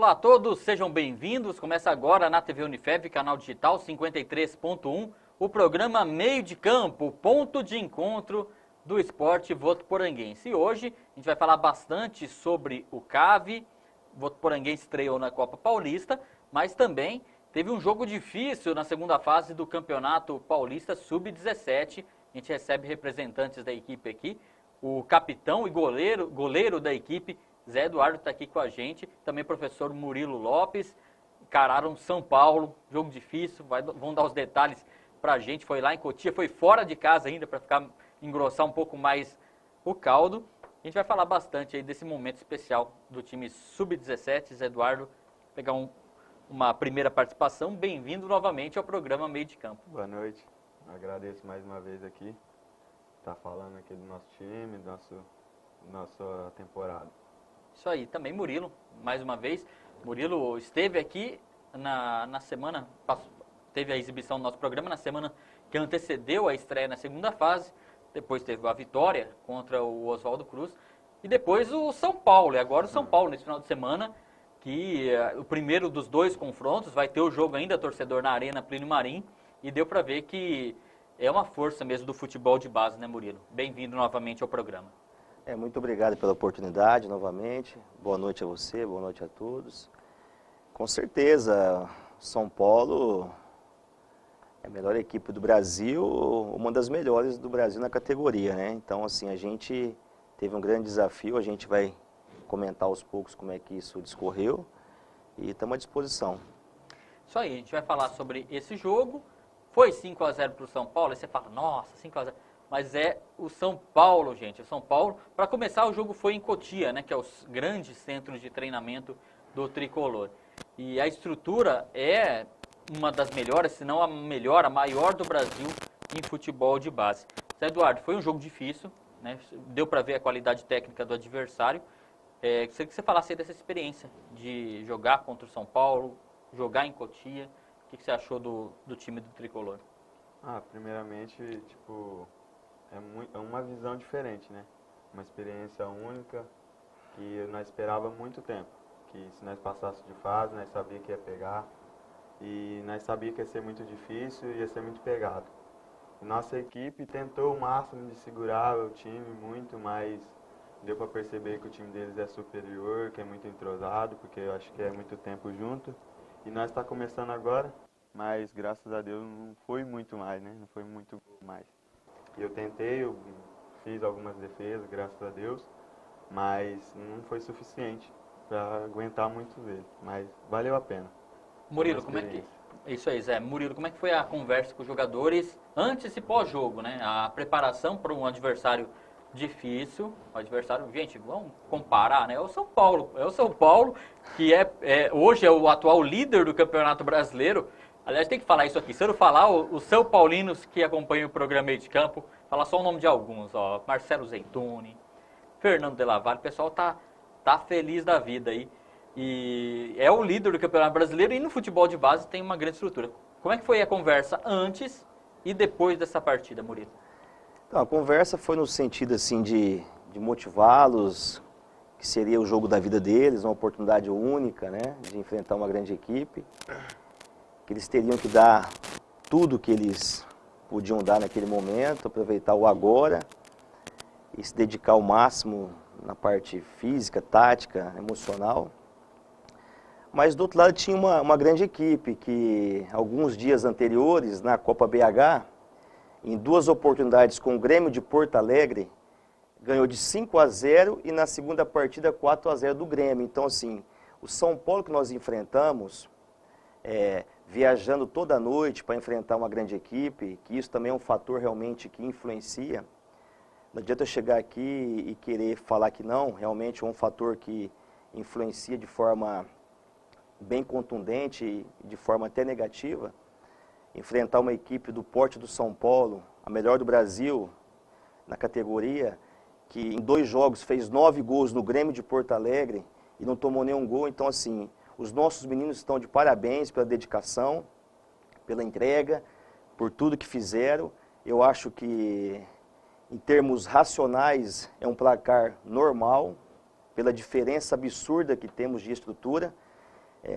Olá a todos, sejam bem-vindos. Começa agora na TV Unifev, canal digital 53.1, o programa Meio de Campo, ponto de encontro do esporte votuporanguense. E hoje a gente vai falar bastante sobre o CAV. Votuporanguense estreou na Copa Paulista, mas também teve um jogo difícil na segunda fase do Campeonato Paulista Sub-17. A gente recebe representantes da equipe aqui, o capitão e goleiro da equipe, Zé Eduardo, está aqui com a gente, também o professor Murilo Lopes. Encararam São Paulo, jogo difícil, vão dar os detalhes para a gente. Foi lá em Cotia, foi fora de casa ainda para engrossar um pouco mais o caldo. A gente vai falar bastante aí desse momento especial do time Sub-17. Zé Eduardo, pegar uma primeira participação. Bem-vindo novamente ao programa Meio de Campo. Boa noite, agradeço mais uma vez aqui, tá falando aqui do nosso time, nossa temporada. Isso aí, também Murilo, mais uma vez. Murilo esteve aqui na semana, teve a exibição do nosso programa na semana que antecedeu a estreia na segunda fase. Depois teve a vitória contra o Oswaldo Cruz. E depois o São Paulo. E agora o São Paulo, nesse final de semana, que o primeiro dos dois confrontos, vai ter o jogo ainda, torcedor na Arena Plínio Marim. E deu para ver que é uma força mesmo do futebol de base, né, Murilo? Bem-vindo novamente ao programa. Muito obrigado pela oportunidade novamente. Boa noite a você, boa noite a todos. Com certeza, São Paulo é a melhor equipe do Brasil, uma das melhores do Brasil na categoria, né? Então, assim, a gente teve um grande desafio, a gente vai comentar aos poucos como é que isso discorreu e estamos à disposição. Isso aí, a gente vai falar sobre esse jogo. Foi 5-0 para o São Paulo, aí você fala, nossa, 5-0. Mas é o São Paulo, gente. O São Paulo, para começar, o jogo foi em Cotia, né, que é o grande centro de treinamento do Tricolor. E a estrutura é uma das melhores, se não a melhor, a maior do Brasil em futebol de base. Zé Eduardo, foi um jogo difícil, né? Deu para ver a qualidade técnica do adversário. Queria que você falasse aí dessa experiência de jogar contra o São Paulo, jogar em Cotia. O que você achou do time do Tricolor? Primeiramente, é uma visão diferente, né? Uma experiência única que nós esperava há muito tempo. Que se nós passássemos de fase, nós sabíamos que ia pegar. E nós sabíamos que ia ser muito difícil e ia ser muito pegado. Nossa equipe tentou o máximo de segurar o time muito, mas deu para perceber que o time deles é superior, que é muito entrosado, porque eu acho que é muito tempo junto. E nós está começando agora, mas graças a Deus não foi muito mais, né? Não foi muito mais. Eu fiz algumas defesas, graças a Deus, mas não foi suficiente para aguentar muito dele, mas valeu a pena. Murilo, como é que... Isso aí, Zé. Murilo, como é que foi a conversa com os jogadores antes e pós-jogo, né? A preparação para um adversário difícil, gente, vamos comparar, né? É o São Paulo, que hoje é o atual líder do Campeonato Brasileiro. Aliás, tem que falar isso aqui. Se eu não falar, os São Paulinos que acompanham o programa Meio de Campo, falar só o nome de alguns, ó. Marcelo Zeituni, Fernando de la Valle, o pessoal tá feliz da vida aí. E é o líder do Campeonato Brasileiro e no futebol de base tem uma grande estrutura. Como é que foi a conversa antes e depois dessa partida, Murilo? Então, a conversa foi no sentido assim de motivá-los, que seria o jogo da vida deles, uma oportunidade única, né, de enfrentar uma grande equipe, que eles teriam que dar tudo que eles podiam dar naquele momento, aproveitar o agora e se dedicar ao máximo na parte física, tática, emocional. Mas do outro lado tinha uma grande equipe que alguns dias anteriores, na Copa BH, em duas oportunidades com o Grêmio de Porto Alegre, ganhou de 5-0 e na segunda partida 4-0 do Grêmio. Então, assim, o São Paulo que nós enfrentamos, viajando toda noite para enfrentar uma grande equipe, que isso também é um fator realmente que influencia. Não adianta eu chegar aqui e querer falar que não, realmente é um fator que influencia de forma bem contundente e de forma até negativa. Enfrentar uma equipe do porte do São Paulo, a melhor do Brasil na categoria, que em 2 jogos fez 9 gols no Grêmio de Porto Alegre e não tomou nenhum gol. Então, assim, os nossos meninos estão de parabéns pela dedicação, pela entrega, por tudo que fizeram. Eu acho que, em termos racionais, é um placar normal, pela diferença absurda que temos de estrutura.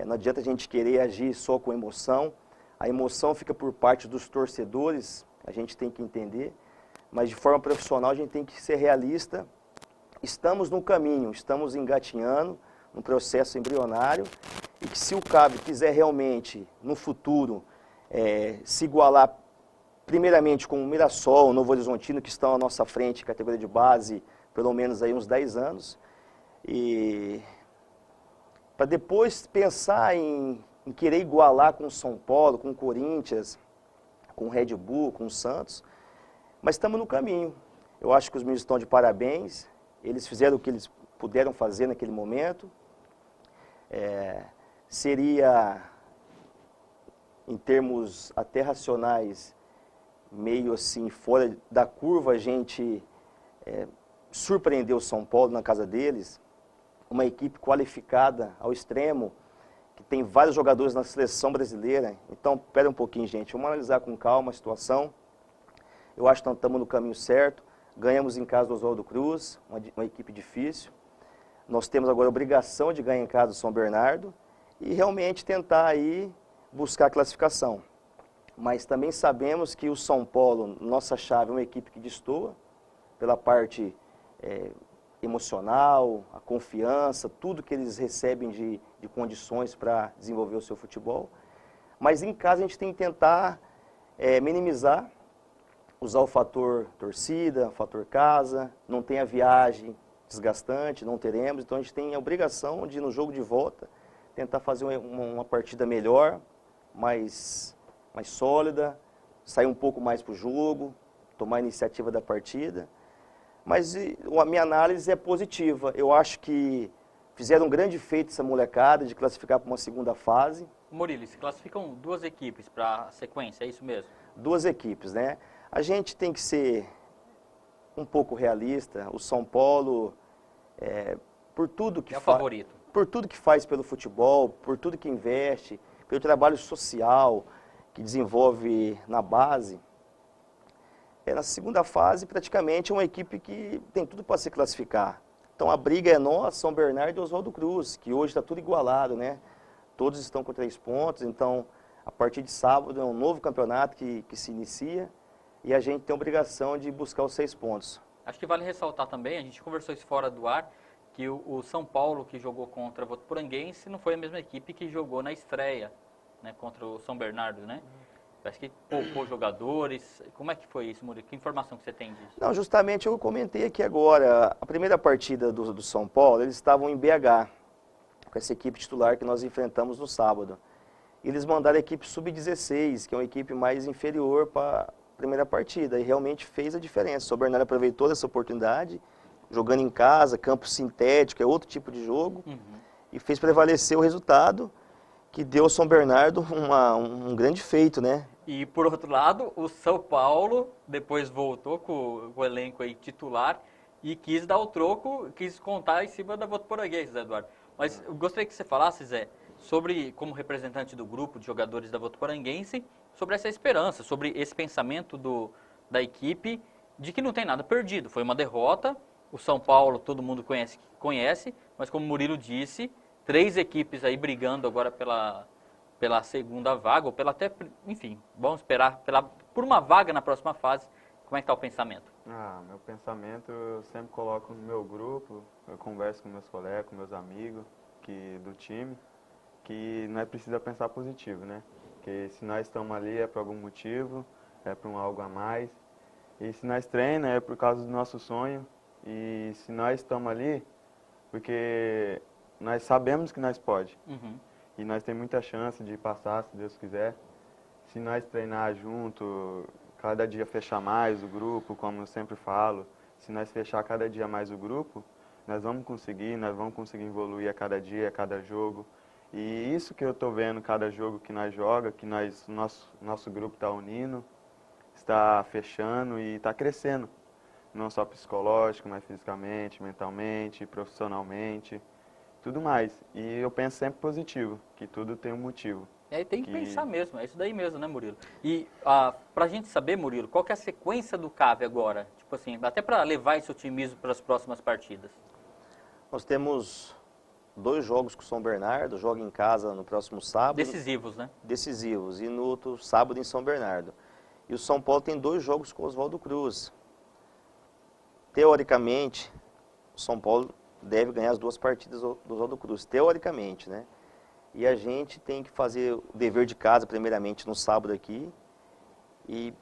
Não adianta a gente querer agir só com emoção. A emoção fica por parte dos torcedores, a gente tem que entender. Mas de forma profissional a gente tem que ser realista. Estamos no caminho, estamos engatinhando, num processo embrionário. E que se o CAV quiser realmente, no futuro, se igualar primeiramente com o Mirassol, o Novo Horizontino, que estão à nossa frente, categoria de base, pelo menos aí uns 10 anos. E para depois pensar em querer igualar com o São Paulo, com o Corinthians, com o Red Bull, com o Santos, mas estamos no caminho. Eu acho que os meninos estão de parabéns, eles fizeram o que eles puderam fazer naquele momento. Seria, em termos até racionais, meio assim, fora da curva, a gente surpreender o São Paulo na casa deles, uma equipe qualificada ao extremo, que tem vários jogadores na seleção brasileira. Então, espera um pouquinho, gente, vamos analisar com calma a situação. Eu acho que nós estamos no caminho certo, ganhamos em casa do Oswaldo Cruz, uma equipe difícil. Nós temos agora a obrigação de ganhar em casa do São Bernardo e realmente tentar aí buscar a classificação. Mas também sabemos que o São Paulo, nossa chave, é uma equipe que destoa pela parte emocional, a confiança, tudo que eles recebem de condições para desenvolver o seu futebol. Mas em casa a gente tem que tentar minimizar, usar o fator torcida, o fator casa, não tem a viagem desgastante, não teremos, então a gente tem a obrigação de, no jogo de volta, tentar fazer uma partida melhor, mais sólida, sair um pouco mais para o jogo, tomar a iniciativa da partida. Mas a minha análise é positiva. Eu acho que fizeram um grande feito essa molecada de classificar para uma segunda fase. Murilo, se classificam 2 equipes para a sequência, é isso mesmo? 2 equipes, né? A gente tem que ser um pouco realista. O São Paulo, por tudo que é o favorito. Por tudo que faz pelo futebol, por tudo que investe, pelo trabalho social que desenvolve na base, na segunda fase praticamente é uma equipe que tem tudo para se classificar. Então a briga é nossa, São Bernardo e Oswaldo Cruz, que hoje está tudo igualado, né? Todos estão com 3 pontos, então a partir de sábado é um novo campeonato que se inicia e a gente tem a obrigação de buscar os 6 pontos. Acho que vale ressaltar também, a gente conversou isso fora do ar, que o São Paulo, que jogou contra o Votuporanguense, não foi a mesma equipe que jogou na estreia, né, contra o São Bernardo, né? Acho que poupou jogadores. Como é que foi isso, Murilo? Que informação que você tem disso? Não, justamente eu comentei aqui agora, a primeira partida do São Paulo, eles estavam em BH, com essa equipe titular que nós enfrentamos no sábado. Eles mandaram a equipe sub-16, que é uma equipe mais inferior para a primeira partida, e realmente fez a diferença. O São Bernardo aproveitou dessa oportunidade, jogando em casa, campo sintético, é outro tipo de jogo, e fez prevalecer o resultado, que deu ao São Bernardo um grande feito, né? E, por outro lado, o São Paulo depois voltou com o elenco aí titular e quis dar o troco, quis contar em cima da Votuporanguense, Zé Eduardo. Mas eu gostaria que você falasse, Zé, sobre, como representante do grupo de jogadores da Votuporanguense, sobre essa esperança, sobre esse pensamento da equipe de que não tem nada perdido. Foi uma derrota, o São Paulo todo mundo conhece, mas como o Murilo disse, 3 equipes aí brigando agora pela segunda vaga, ou enfim, vamos esperar por uma vaga na próxima fase. Como é que está o pensamento? Meu pensamento eu sempre coloco no meu grupo, eu converso com meus colegas, com meus amigos do time, que nós precisamos pensar positivo, né? Porque se nós estamos ali é por algum motivo, é por algo a mais. E se nós treinamos é por causa do nosso sonho. E se nós estamos ali, porque nós sabemos que nós pode. E nós temos muita chance de passar, se Deus quiser. Se nós treinar junto, cada dia fechar mais o grupo, como eu sempre falo, se nós fechar cada dia mais o grupo, nós vamos conseguir evoluir a cada dia, a cada jogo. E isso que eu estou vendo, cada jogo que nós joga, que nosso grupo está unindo, está fechando e está crescendo. Não só psicológico, mas fisicamente, mentalmente, profissionalmente, tudo mais. E eu penso sempre positivo, que tudo tem um motivo. Aí tem que pensar mesmo, é isso daí mesmo, né, Murilo? E pra gente saber, Murilo, qual que é a sequência do CAV agora? Tipo assim, até para levar esse otimismo para as próximas partidas. Nós temos 2 jogos com o São Bernardo, joga em casa no próximo sábado. Decisivos, né? Decisivos, e no outro sábado em São Bernardo. E o São Paulo tem 2 jogos com o Oswaldo Cruz. Teoricamente, o São Paulo deve ganhar as 2 partidas do Oswaldo Cruz, teoricamente, né? E a gente tem que fazer o dever de casa, primeiramente, no sábado aqui, e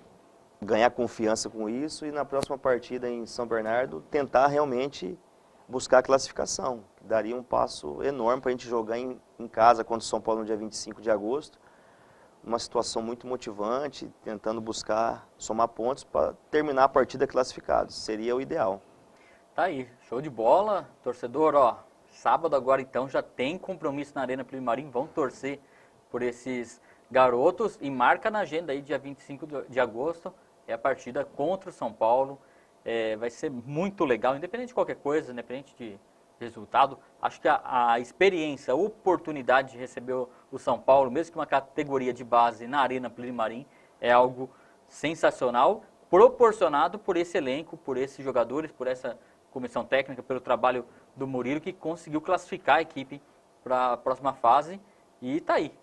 ganhar confiança com isso, e na próxima partida em São Bernardo, tentar realmente buscar a classificação. Daria um passo enorme para a gente jogar em casa contra o São Paulo no dia 25 de agosto, uma situação muito motivante, tentando buscar somar pontos para terminar a partida classificados. Seria o ideal. Tá aí, show de bola. Torcedor, ó, sábado agora então já tem compromisso na Arena Pelimarim, vão torcer por esses garotos e marca na agenda aí dia 25 de agosto, é a partida contra o São Paulo. Vai ser muito legal, independente de qualquer coisa, independente de resultado. Acho que a experiência, a oportunidade de receber o São Paulo, mesmo que uma categoria de base na Arena Pelimarim, é algo sensacional, proporcionado por esse elenco, por esses jogadores, por essa comissão técnica, pelo trabalho do Murilo, que conseguiu classificar a equipe para a próxima fase. E tá aí,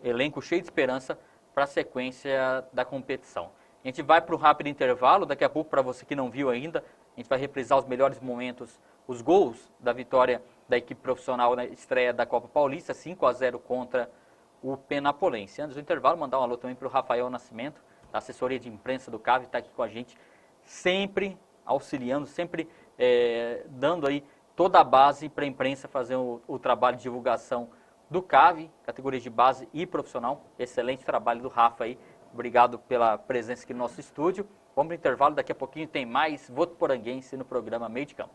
elenco cheio de esperança para a sequência da competição. A gente vai para o rápido intervalo, daqui a pouco, para você que não viu ainda, a gente vai reprisar os melhores momentos, os gols da vitória da equipe profissional na estreia da Copa Paulista, 5-0 contra o Penapolense. Antes do intervalo, mandar um alô também para o Rafael Nascimento, da assessoria de imprensa do CAV, está aqui com a gente, sempre auxiliando, sempre dando aí toda a base para a imprensa fazer o trabalho de divulgação do CAV, categorias de base e profissional. Excelente trabalho do Rafa aí. Obrigado pela presença aqui no nosso estúdio. Vamos para o intervalo, daqui a pouquinho tem mais Votuporanguense no programa Meio de Campo.